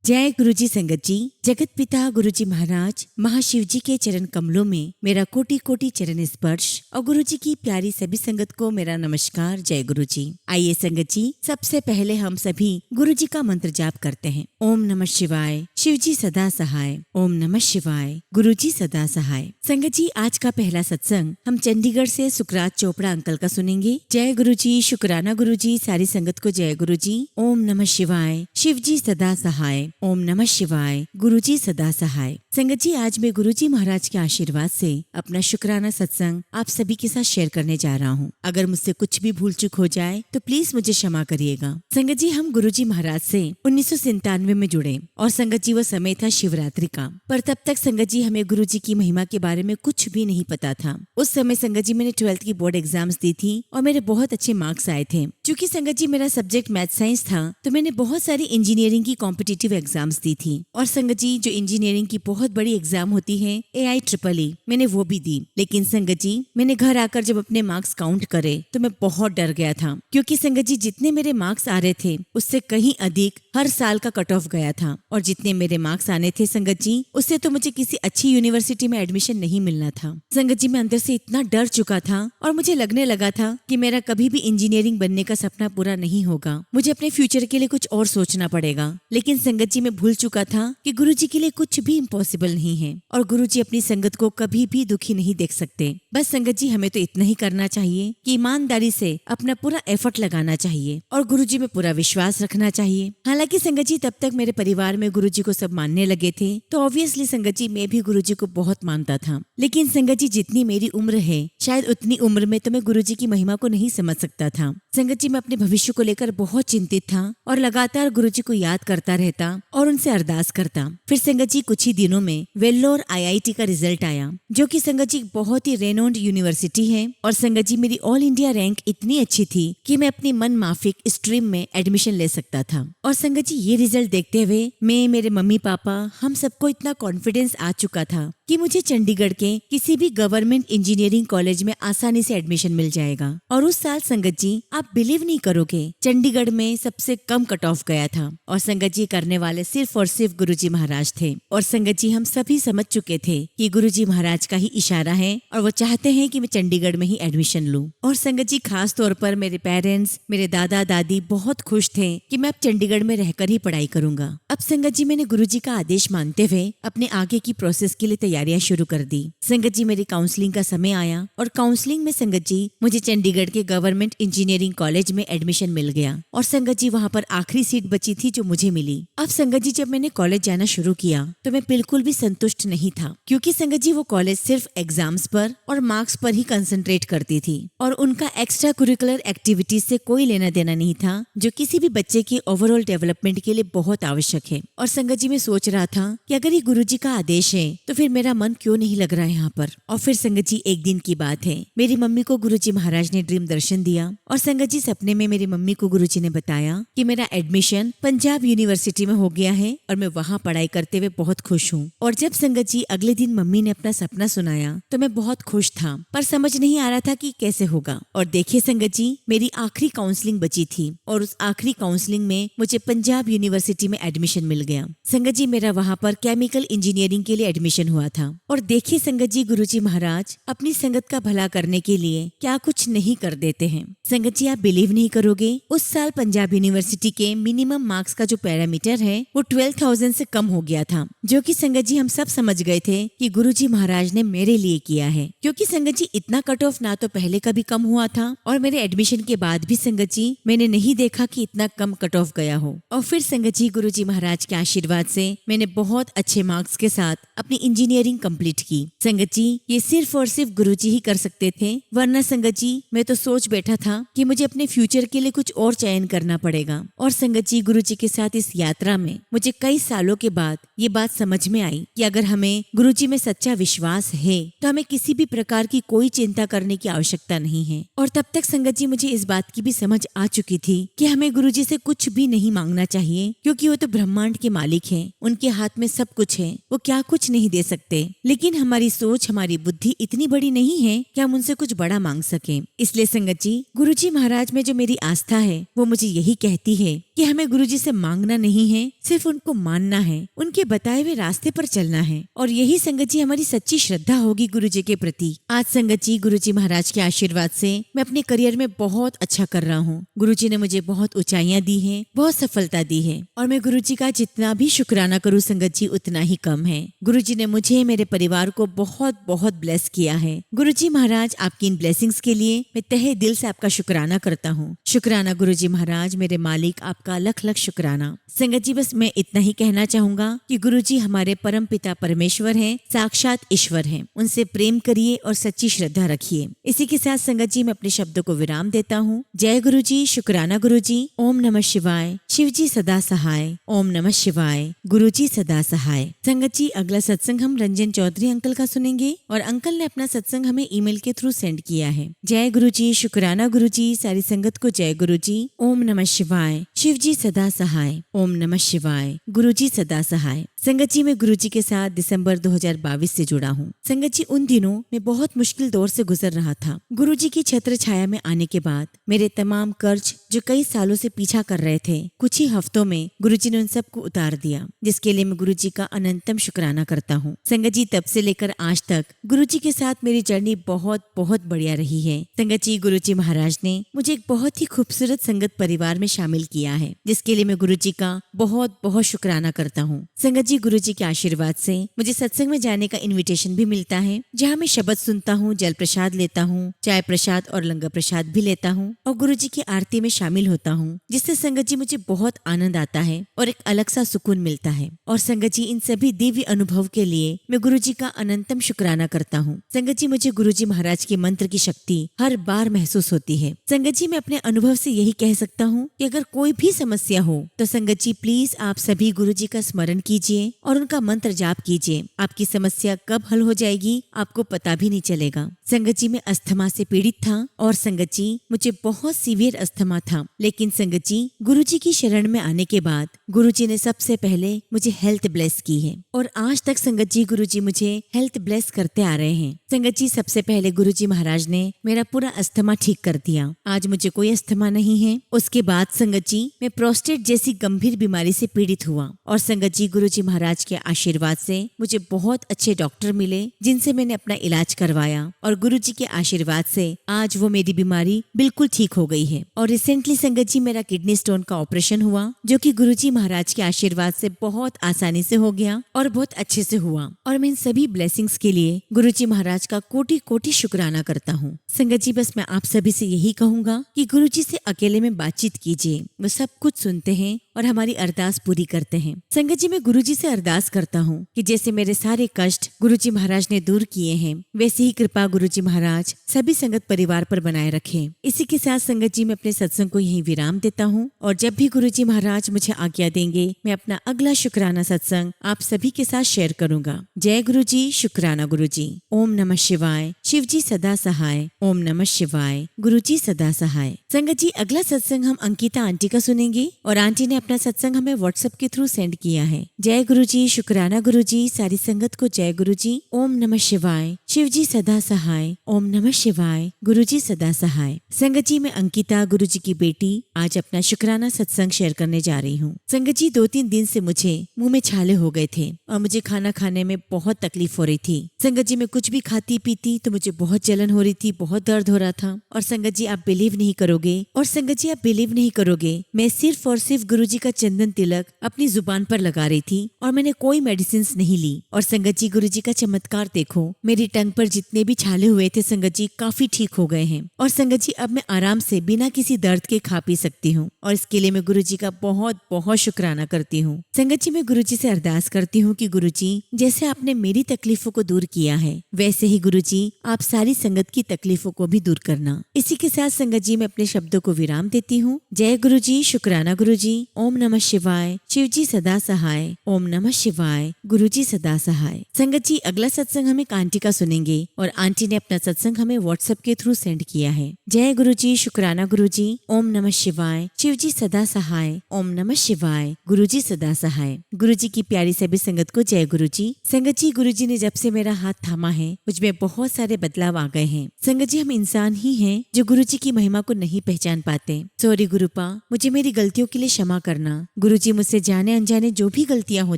जय गुरुजी संगत जी। जगत पिता गुरुजी महाराज महाशिव जी के चरण कमलों में मेरा कोटि कोटि चरण स्पर्श और गुरुजी की प्यारी सभी संगत को मेरा नमस्कार। जय गुरुजी। आइए संगत जी, सबसे पहले हम सभी गुरुजी का मंत्र जाप करते हैं। ओम नमः शिवाय, शिव जी सदा सहाय। ओम नमः शिवाय, गुरुजी सदा सहाय। संगत जी, आज का पहला सत्संग हम चंडीगढ़ से सुकरात चोपड़ा अंकल का सुनेंगे। जय गुरुजी, शुक्राना गुरुजी, सारी संगत को जय गुरुजी। ओम नमः शिवाय, शिव जी सदा सहाय। ओम नमः शिवाय, गुरुजी सदा सहाय। संगत जी, आज मैं गुरुजी महाराज के आशीर्वाद से अपना शुक्राना सत्संग आप सभी के साथ शेयर करने जा रहा हूँ। अगर मुझसे कुछ भी भूल चूक हो जाए तो प्लीज मुझे क्षमा करिएगा। संगत जी, हम गुरुजी महाराज से 1997 में जुड़े और संगत जी वो समय था शिवरात्रि का। पर तब तक संगत जी हमें गुरुजी की महिमा के बारे में कुछ भी नहीं पता था। उस समय संगत जी मैंने 12th की बोर्ड एग्जाम्स दी थी और मेरे बहुत अच्छे मार्क्स आए थे। चूंकि संगत जी मेरा सब्जेक्ट मैथ साइंस था तो मैंने बहुत सारी इंजीनियरिंग की कॉम्पिटिटिव एग्जाम्स दी थी। और संगत जी, जो इंजीनियरिंग की बहुत बड़ी एग्जाम होती है AIEEE, मैंने वो भी दी। लेकिन संगत जी, मैंने घर आकर जब अपने मार्क्स काउंट करे तो मैं बहुत डर गया था, क्योंकि संगत जी जितने मेरे मार्क्स आ रहे थे उससे कहीं अधिक हर साल का कट ऑफ गया था। और जितने मेरे मार्क्स आने थे संगत जी, उससे तो मुझे किसी अच्छी यूनिवर्सिटी में एडमिशन नहीं मिलना था। संगत जी, मैं अंदर से इतना डर चुका था और मुझे लगने लगा था कि मेरा कभी भी इंजीनियरिंग बनने का सपना पूरा नहीं होगा। मुझे अपने फ्यूचर के लिए कुछ और सोचना पड़ेगा। लेकिन संगत जी, मैं भूल चुका था कि गुरुजी के लिए कुछ भी इम्पॉसिबल नहीं है और गुरुजी अपनी संगत को कभी भी दुखी नहीं देख सकते। बस संगत जी, हमें तो इतना ही करना चाहिए कि ईमानदारी से अपना पूरा एफर्ट लगाना चाहिए और गुरुजी में पूरा विश्वास रखना चाहिए। हालांकि संगत जी तब तक मेरे परिवार में गुरुजी को सब मानने लगे थे, तो ऑब्वियसली संगत जी मैं भी गुरुजी को बहुत मानता था। लेकिन संगत जी, जितनी मेरी उम्र है शायद उतनी उम्र में तो मैं गुरुजी की महिमा को नहीं समझ सकता था। संगत जी, मैं अपने भविष्य को लेकर बहुत चिंतित था और लगातार गुरुजी को याद करता रहता और उनसे अरदास करता। फिर संगत जी कुछ ही दिनों में वेल्लोर IIT का रिजल्ट आया, जो कि संगत जी बहुत ही रेनोन्ड यूनिवर्सिटी है। और संगत जी मेरी ऑल इंडिया रैंक इतनी अच्छी थी कि मैं अपनी मन माफिक स्ट्रीम में एडमिशन ले सकता था। और संगत जी, ये रिजल्ट देखते हुए मैं, मेरे मम्मी पापा, हम सबको इतना कॉन्फिडेंस आ चुका था कि मुझे चंडीगढ़ के किसी भी गवर्नमेंट इंजीनियरिंग कॉलेज में आसानी से एडमिशन मिल जाएगा। और उस साल संगत जी, आप बिलीव नहीं करोगे, चंडीगढ़ में सबसे कम कट ऑफ गया था। और संगत जी करने वाले सिर्फ और सिर्फ गुरुजी महाराज थे। और संगत जी, हम सभी समझ चुके थे कि गुरुजी महाराज का ही इशारा है और वो चाहते हैं कि मैं चंडीगढ़ में ही एडमिशन लूं। और संगत जी, खास तौर पर मेरे पेरेंट्स, मेरे दादा दादी बहुत खुश थे कि मैं अब चंडीगढ़ में रहकर ही पढ़ाई करूंगा। अब संगत जी, मैंने गुरुजी का आदेश मानते हुए अपने आगे की प्रोसेस के लिए तैयारियां शुरू कर दी। संगत जी, मेरी काउंसलिंग का समय आया और काउंसलिंग में संगत जी मुझे चंडीगढ़ के गवर्नमेंट इंजीनियरिंग कॉलेज में एडमिशन मिल गया। और संगत जी, वहाँ पर आखिरी सीट बची थी जो मुझे मिली। अब संगत जी, जब मैंने कॉलेज जाना शुरू किया तो मैं बिल्कुल भी संतुष्ट नहीं था, क्योंकि संगत जी वो कॉलेज सिर्फ एग्जाम्स पर और मार्क्स पर ही कंसंट्रेट करती थी और उनका एक्स्ट्रा करिकुलर एक्टिविटीज से कोई लेना देना नहीं था, जो किसी भी बच्चे के ओवरऑल डेवलपमेंट के लिए बहुत आवश्यक है। और संगत जी, मैं सोच रहा था कि अगर ये गुरुजी का आदेश है तो फिर मेरा मन क्यों नहीं लग रहा है यहाँ पर। और फिर संगत जी, एक दिन की बात है, मेरी मम्मी को गुरुजी महाराज ने ड्रीम दर्शन दिया और संगत जी सपने में मेरी मम्मी को गुरुजी ने बताया कि मेरा एडमिशन पंजाब यूनिवर्सिटी में हो गया है और मैं वहाँ पढ़ाई करते हुए बहुत खुश हूँ। और जब संगत जी अगले दिन मम्मी ने अपना सपना सुनाया तो मैं बहुत खुश था, पर समझ नहीं आ रहा था कि कैसे होगा। और देखिए संगत जी, मेरी आखिरी काउंसलिंग बची थी और उस आखिरी काउंसलिंग में मुझे पंजाब यूनिवर्सिटी में एडमिशन मिल गया। संगत जी, मेरा वहाँ पर केमिकल इंजीनियरिंग के लिए एडमिशन हुआ था। और देखिए संगत जी, गुरुजी महाराज अपनी संगत का भला करने के लिए क्या कुछ नहीं कर देते हैं। संगत जी, आप बिलीव नहीं करोगे, उस साल पंजाब यूनिवर्सिटी के मिनिमम मार्क्स का जो पैरामीटर है वो 12,000 से कम हो गया था, जो कि संगत जी हम सब समझ गए थे कि गुरुजी महाराज ने मेरे लिए किया है। क्योंकि संगत जी इतना कट ऑफ ना तो पहले कभी कम हुआ था और मेरे एडमिशन के बाद भी संगत जी मैंने नहीं देखा कि इतना कम कट ऑफ गया हो। और फिर संगत जी, गुरुजी महाराज के आशीर्वाद से मैंने बहुत अच्छे मार्क्स के साथ अपनी इंजीनियरिंग कंप्लीट की। संगत जी, ये सिर्फ और सिर्फ गुरुजी ही कर सकते थे, वरना संगत जी मैं तो सोच बैठा था कि मुझे अपने फ्यूचर के लिए कुछ और चयन करना पड़ेगा। और संगत जी, गुरुजी के साथ इस यात्रा में मुझे कई सालों के बाद ये बात समझ में आई कि अगर हमें गुरुजी में सच्चा विश्वास है तो हमें किसी भी प्रकार की कोई चिंता करने की आवश्यकता नहीं है। और तब तक संगत जी मुझे इस बात की भी समझ आ चुकी थी कि हमें गुरुजी से कुछ भी नहीं मांगना चाहिए, क्योंकि वो तो ब्रह्मांड के मालिक मालिक हैं, उनके हाथ में सब कुछ है, वो क्या कुछ नहीं दे सकते। लेकिन हमारी सोच, हमारी बुद्धि इतनी बड़ी नहीं है कि हम उनसे कुछ बड़ा मांग सकें। इसलिए संगत जी, गुरुजी महाराज में जो मेरी आस्था है वो मुझे यही कहती है कि हमें गुरुजी से मांगना नहीं है, सिर्फ उनको मानना है, उनके बताए हुए रास्ते पर चलना है। और यही संगत जी हमारी सच्ची श्रद्धा होगी गुरुजी के प्रति। आज संगत जी, गुरुजी महाराज के आशीर्वाद से मैं अपने करियर में बहुत अच्छा कर रहा हूँ। गुरुजी ने मुझे बहुत ऊंचाइयां दी है, बहुत सफलता दी है, और मैं गुरुजी का जितना भी शुक्राना करूँ संगत जी उतना ही कम है। गुरुजी ने मुझे, मेरे परिवार को बहुत बहुत ब्लेस किया है। गुरुजी महाराज, आपकी इन ब्लेसिंग्स के लिए मैं तहे दिल से आपका शुक्राना करता हूँ। शुक्राना गुरुजी महाराज, मेरे मालिक, आपका लख लख शुक्राना। संगत जी, बस मैं इतना ही कहना चाहूंगा कि गुरुजी हमारे परम पिता परमेश्वर हैं, साक्षात ईश्वर हैं। उनसे प्रेम करिए और सच्ची श्रद्धा रखिए। इसी के साथ संगत जी मैं अपने शब्दों को विराम देता हूँ। जय गुरुजी, शुक्राना गुरुजी। ओम नमः शिवाय। शिव जी सदा सहाय। ओम नमः शिवाय। गुरुजी सदा सहाय। संगत जी, अगला सत्संग हम रंजन चौधरी अंकल का सुनेंगे, और अंकल ने अपना सत्संग हमें ईमेल के थ्रू सेंड किया है। जय गुरुजी, शुक्राना गुरुजी। सारी संगत को जय गुरुजी। ओम नमः शिवाय। शिव जी सदा सहाय। ओम नमः शिवाय। गुरुजी सदा सहाय। संगत जी, मैं गुरुजी के साथ दिसंबर 2022 से जुड़ा हूँ। संगत जी, उन दिनों मैं बहुत मुश्किल दौर से गुजर रहा था। गुरुजी की छत्र छाया में आने के बाद मेरे तमाम कर्ज जो कई सालों से पीछा कर रहे थे, कुछ ही हफ्तों में गुरुजी ने उन सबको उतार दिया, जिसके लिए मैं गुरुजी का अनंतम शुक्राना करता हूँ। संगत जी, तब से लेकर आज तक गुरुजी के साथ मेरी जर्नी बहुत बहुत बढ़िया रही है। संगत जी, गुरुजी महाराज ने मुझे एक बहुत ही खूबसूरत संगत परिवार में शामिल किया है, जिसके लिए मैं गुरुजी का बहुत बहुत शुक्राना करता हूँ। संगत जी, गुरुजी के आशीर्वाद से मुझे सत्संग में जाने का इनविटेशन भी मिलता है, जहाँ मैं शब्द सुनता हूँ, जल प्रसाद लेता हूँ, चाय प्रसाद और लंगर प्रसाद भी लेता हूँ, और गुरुजी की आरती में शामिल होता हूँ, जिससे संगत जी मुझे बहुत आनंद आता है और एक अलग सा सुकून मिलता है। और संगत जी, इन सभी दिव्य अनुभव के लिए मैं गुरुजी का अनंतम शुक्राना करता हूँ। संगत जी, मुझे गुरुजी महाराज के मंत्र की शक्ति हर बार महसूस होती है। संगत जी, मैं अपने अनुभव से यही कह सकता हूँ कि अगर कोई भी समस्या हो तो संगत जी प्लीज आप सभी गुरुजी का स्मरण कीजिए और उनका मंत्र जाप कीजिए। आपकी समस्या कब हल हो जाएगी आपको पता भी नहीं चलेगा। संगत जी, मैं अस्थमा से पीड़ित था, और संगत जी मुझे बहुत सीवियर अस्थमा था, लेकिन संगत जी गुरुजी की शरण में आने के बाद गुरुजी ने सबसे पहले मुझे हेल्थ ब्लेस की है, और आज तक संगत जी गुरुजी मुझे हेल्थ ब्लेस करते आ रहे हैं। संगत जी, सबसे पहले गुरुजी महाराज ने मेरा पूरा अस्थमा ठीक कर दिया। आज मुझे कोई अस्थमा नहीं है। उसके बाद संगत जी मैं प्रोस्टेट जैसी गंभीर बीमारी से पीड़ित हुआ, और संगत जी गुरुजी महाराज के आशीर्वाद से मुझे बहुत अच्छे डॉक्टर मिले, जिनसे मैंने अपना इलाज करवाया, और गुरुजी के आशीर्वाद से आज वो मेरी बीमारी बिल्कुल ठीक हो गई है। और रिसेंटली संगत जी मेरा किडनी स्टोन का ऑपरेशन हुआ, जो कि गुरुजी महाराज के आशीर्वाद से बहुत आसानी से हो गया और बहुत अच्छे से हुआ। और मैं इन सभी ब्लेसिंग्स के लिए गुरुजी महाराज का कोटि कोटि शुक्राना करता हूँ। संगत जी, बस मैं आप सभी से यही कहूंगा कि गुरुजी से अकेले में बातचीत कीजिए, वो सब कुछ सुनते हैं और हमारी अरदास पूरी करते हैं। संगत जी, मैं गुरुजी से अरदास करता हूँ कि जैसे मेरे सारे कष्ट गुरुजी महाराज ने दूर किए हैं, वैसी ही कृपा गुरुजी महाराज सभी संगत परिवार पर बनाए रखें। इसी के साथ संगत जी मैं अपने सत्संग को यहीं विराम देता हूँ, और जब भी गुरुजी महाराज मुझे आज्ञा देंगे मैं अपना अगला शुक्राना सत्संग आप सभी के साथ शेयर करूंगा। जय गुरुजी, शुक्राना गुरुजी। ओम नमः शिवाय। शिव जी सदा सहाय। ओम नमः शिवाय। गुरुजी सदा सहाय। संगत जी, अगला सत्संग हम अंकिता आंटी का सुनेंगे, और आंटी ने अपना सत्संग हमें व्हाट्सएप के थ्रू सेंड किया है। जय गुरुजी, शुक्राना गुरुजी। सारी संगत को जय गुरुजी। ओम नमः शिवाय। शिव जी सदा सहाय। ओम नमः शिवाय। गुरुजी सदा सहाय। संगत जी, मैं अंकिता, गुरुजी की बेटी, आज अपना शुक्राना सत्संग शेयर करने जा रही हूँ। संगत जी, 2-3 दिन से मुझे मुंह में छाले हो गए थे और मुझे खाना खाने में बहुत तकलीफ हो रही थी। संगत जी, मैं कुछ भी खाती पीती तो मुझे बहुत जलन हो रही थी, बहुत दर्द हो रहा था। और संगत जी, आप बिलीव नहीं करोगे, और संगत जी आप बिलीव नहीं करोगे, मैं सिर्फ और सिर्फ गुरुजी का चंदन तिलक अपनी जुबान पर लगा रही थी, और मैंने कोई मेडिसिन नहीं ली। और संगत जी, गुरुजी का चमत्कार देखो, मेरी टंग पर जितने भी छाले हुए थे संगत जी काफी ठीक हो गए हैं। और संगत जी, अब मैं आराम से बिना किसी दर्द के खा पी सकती हूँ, और इसके लिए मैं गुरुजी का बहुत बहुत शुक्राना करती हूँ। संगत जी, मैं गुरुजी से अरदास करती हूँ कि गुरुजी, जैसे आपने मेरी तकलीफों को दूर किया है, वैसे ही गुरुजी आप सारी संगत की तकलीफों को भी दूर करना। इसी के साथ संगत जी मैं अपने शब्दों को विराम देती हूँ। जय गुरुजी, शुक्राना गुरुजी। ओम नमः शिवाय। शिव जी सदा सहाय। ओम नमः शिवाय। गुरुजी सदा सहाय। संगत जी, अगला सत्संग हमें आंटी का सुने सुनेंगे और आंटी ने अपना सत्संग हमें व्हाट्सएप के थ्रू सेंड किया है। जय गुरु जी, शुक्राना गुरु जी। ओम नमः शिवाय। शिव जी सदा सहाय। ओम नमः शिवाय। गुरु जी सदा सहाय। गुरु जी की प्यारी सभी संगत को जय गुरु जी। संगत जी, गुरु जी ने जब से मेरा हाथ थामा है मुझ में बहुत सारे बदलाव आ गए हैं। संगत जी, हम इंसान ही हैं जो गुरु जी की महिमा को नहीं पहचान पाते। सॉरी गुरुपा, मुझे मेरी गलतियों के लिए क्षमा करना। गुरु जी, मुझसे जाने अनजाने जो भी गलतियां हो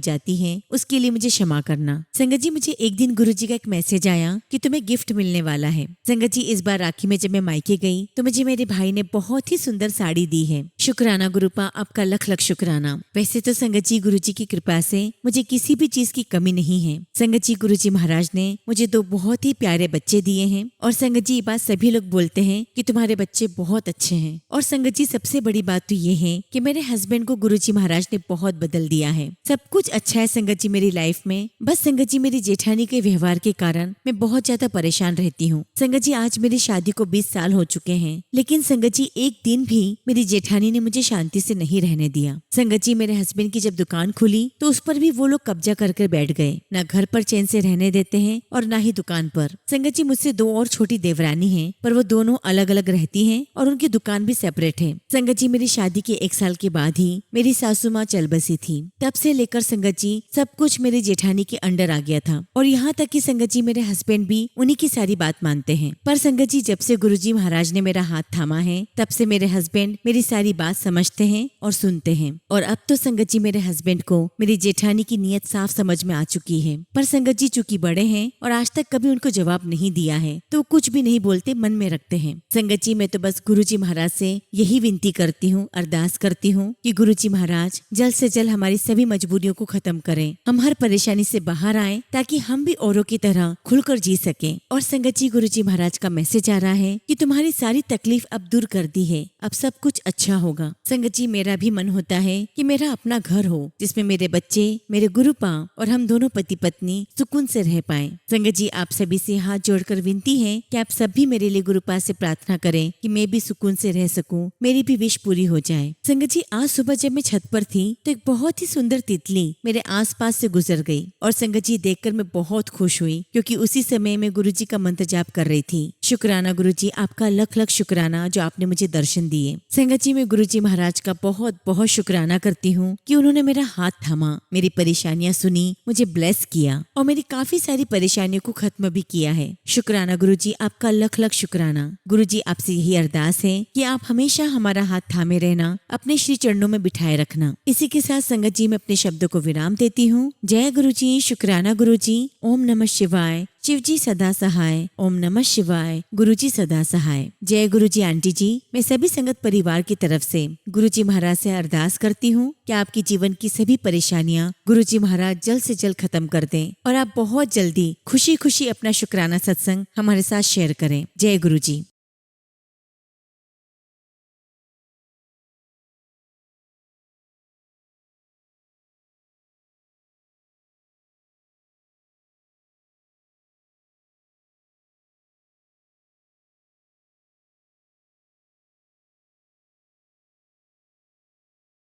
जाती हैं उसके लिए मुझे क्षमा करना। संगत जी, मुझे एक दिन गुरु जी का एक मैसेज आया कि तुम्हें गिफ्ट मिलने वाला है। संगत जी, इस बार राखी में जब मैं मायके गई तो मुझे मेरे भाई ने बहुत ही सुंदर साड़ी दी है। शुक्राना गुरुपा, आपका लख लख शुक्राना। वैसे तो संगत जी, गुरु जी की कृपा से मुझे किसी भी चीज की कमी नहीं है। संगत जी, गुरु जी महाराज ने मुझे 2 बहुत ही प्यारे बच्चे दिए हैं और संगत जी, ये बात सभी लोग बोलते हैं कि तुम्हारे बच्चे बहुत अच्छे हैं। और संगत जी, सबसे बड़ी बात तो ये है कि मेरे हस्बैंड को गुरु जी महाराज ने बहुत बदल दिया है। सब कुछ अच्छा है संगत जी मेरी लाइफ में। बस संगत जी, मेरी जेठानी के व्यवहार के कारण मैं बहुत ज्यादा परेशान रहती हूँ। संगत जी, आज मेरी शादी को 20 साल हो चुके हैं, लेकिन संगत जी एक दिन भी मेरी जेठानी ने मुझे शांति से नहीं रहने दिया। संगत जी, मेरे हस्बैंड की जब दुकान खुली तो उस पर भी वो लोग कब्जा कर बैठ गए। ना घर पर चैन से रहने देते हैं और ना ही दुकान पर। संगत जी, मुझसे 2 और छोटी देवरानी हैं, पर वो दोनों अलग अलग रहती हैं और उनकी दुकान भी सेपरेट है। संगत जी, मेरी शादी के 1 साल के बाद ही मेरी सासू माँ चल बसी थी। तब से लेकर संगत जी सब कुछ मेरी जेठानी के अंडर आ गया था और यहाँ तक कि संगत जी मेरे हस्बैंड भी उन्हीं की सारी बात मानते हैं। पर संगत जी, जब से गुरुजी महाराज ने मेरा हाथ थामा है तब से मेरे हस्बैंड मेरी सारी बात समझते हैं और सुनते हैं। और अब तो संगत जी मेरे हस्बैंड को मेरी जेठानी की नीयत साफ समझ में आ चुकी है। पर संगत जी, चूंकि बड़े हैं और आज तक कभी उनको जवाब नहीं दिया है तो कुछ भी नहीं बोलते, मन में रखते हैं। संगत जी, मैं तो बस गुरुजी महाराज से यही विनती करती हूँ, अरदास करती हूँ कि गुरुजी महाराज जल्द से जल्द हमारी सभी मजबूरियों को खत्म करें, हम हर परेशानी से बाहर आए ताकि हम भी औरों की तरह खुलकर जी सकें। और संगत जी, गुरुजी महाराज का मैसेज आ रहा है कि तुम्हारी सारी तकलीफ अब दूर कर दी है, अब सब कुछ अच्छा होगा। संगत जी, मेरा भी मन होता है कि मेरा अपना घर हो जिसमें मेरे बच्चे, मेरे गुरुपा और हम दोनों पति पत्नी सुकून से रह पाएं। संगत जी, आप सभी से हाथ जोड़कर विनती है कि आप सभी मेरे लिए गुरुपा से प्रार्थना करें कि मैं भी सुकून से रह सकूं, मेरी भी विश पूरी हो जाए। संगत जी, आज सुबह जब मैं छत पर थी तो एक बहुत ही सुंदर तितली मेरे आसपास से गुजर गई और संगत जी, देखकर मैं बहुत खुश हुई क्योंकि उसी समय मैं गुरुजी का मंत्र जाप कर रही थी। शुक्राना गुरुजी, आपका लख लख शुक्राना जो आपने मुझे दर्शन दिए। संगत जी, मैं गुरुजी महाराज का बहुत बहुत शुक्राना करती हूँ कि उन्होंने मेरा हाथ थामा, मेरी परेशानियां सुनी, मुझे ब्लेस किया और मेरी काफी सारी परेशानियों को खत्म भी किया है। शुक्राना गुरुजी, आपका लख लख शुक्राना। गुरुजी, आपसे यही अरदास है कि आप हमेशा हमारा हाथ थामे रहना, अपने श्री चरणों में बिठाए रखना। इसी के साथ संगत जी, मैं अपने शब्दों को विराम देती हूँ। जय गुरुजी, शुक्राना गुरुजी। ओम नमः शिवाय। शिव जी सदा सहाय। ओम नमः शिवाय। गुरुजी सदा सहाय। जय गुरुजी आंटी जी, मैं सभी संगत परिवार की तरफ से गुरुजी महाराज से अरदास करती हूँ कि आपकी जीवन की सभी परेशानियाँ गुरुजी महाराज जल्द से जल्द खत्म कर दें और आप बहुत जल्दी खुशी खुशी अपना शुक्राना सत्संग हमारे साथ शेयर करें। जय गुरुजी।